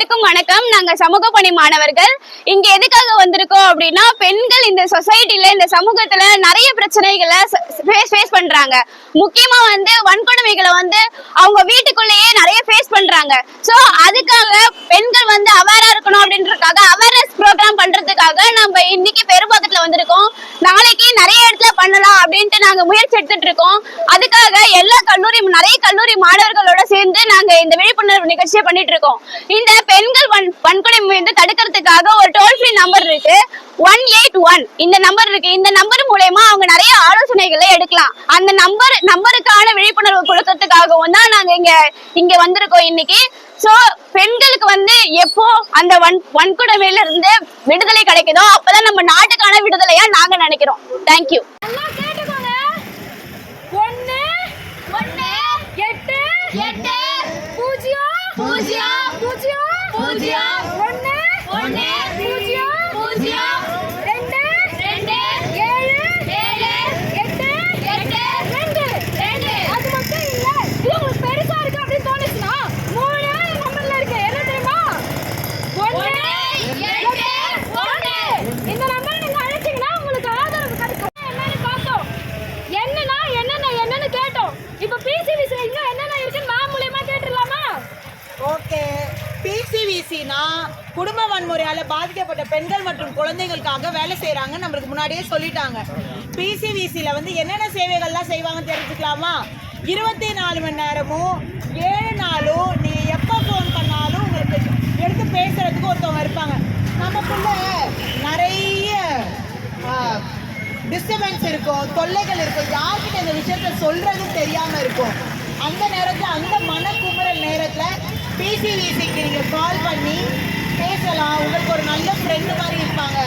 அனைவருக்கும் வணக்கம். நாங்க சமூக பணி மாணவர்கள். இங்க எதுக்காக வந்திருக்கோம் அப்படின்னா, பெண்கள் இந்த சொசைட்டில இந்த சமூகத்துல நிறைய பிரச்சனைகளை ஃபேஸ் பண்றாங்க. முக்கியமா வன்கொடுமைகளை அவங்க வீட்டுக்குள்ளேயே நிறைய ஃபேஸ் பண்றாங்க. சோ அதுக்காக பெண்கள் அவேரா இருக்கணும் அப்படின்றதுக்காக அவேர்னஸ் ப்ரோக்ராம் பண்றதுக்காக நம்ம இன்னைக்கு பெரும்பாக்கத்துல வந்திருக்கோம். நாளைக்கு நிறைய இடத்துல பண்ணலாம் அப்படின்ட்டு நாங்க முயற்சி எடுத்துட்டு இருக்கோம். அதுக்காக நிறைய கல்லூரி மாணவர்களோட சேர்ந்து நாங்க இந்த விழிப்புணர்வு நிகழ்ச்சியை பண்ணிட்டு இருக்கோம். இந்த பெண்கள் வன்கொடுமை தடுக்கிறதுக்காக ஒரு டோல் ஃப்ரீ நம்பர் இருக்கு, 181. இந்த நம்பர் இருக்கு. இந்த நம்பர் மூலமா அவங்க நிறைய ஆலோசனைகளை எடுக்கலாம். அந்த நம்பருக்கான விழிப்புணர்வு கொடுக்கறதுக்காகவும் தான் நாங்க இங்க வந்திருக்கோம் இன்னைக்கு. சோ பெண்களுக்கு எப்போ அந்த வன்கொடுமையில இருந்து விடுதலை கிடைக்குதோ அப்பதான் நம்ம நாட்டுக்கான விடுதலையா நாங்க நினைக்கிறோம். தேங்க்யூ. பிசிவிசினா குடும்ப வன்முறையால பாதிக்கப்பட்ட பெண்கள் மற்றும் குழந்தைகளுக்காக வேலை செய்யறாங்க. நம்மளுக்கு முன்னாடியே சொல்லிட்டாங்க. பிசிவிசில என்னென்ன சேவைகள்லாம் செய்வாங்கன்னு தெரிஞ்சுக்கலாமா? 24 மணி நேரமும் 7 நாளும் நீ எப்போ ஃபோன் பண்ணாலும் உங்களுக்கு எடுத்து பேசுறதுக்கு ஒருத்தவங்க இருப்பாங்க. நமக்குள்ள நிறைய டிஸ்டர்பன்ஸ் இருக்கும், தொல்லைகள் இருக்கும், யார்கிட்ட இந்த விஷயத்த சொல்றது தெரியாம இருக்கும். அந்த நேரத்துல அந்த மனக்குமுறல் நேரத்துல பிசிவிசிக்கு நீங்க கால் பண்ணி பேசலாம். உங்களுக்கு ஒரு நல்ல ஃப்ரெண்ட் மாதிரி இருப்பாங்க.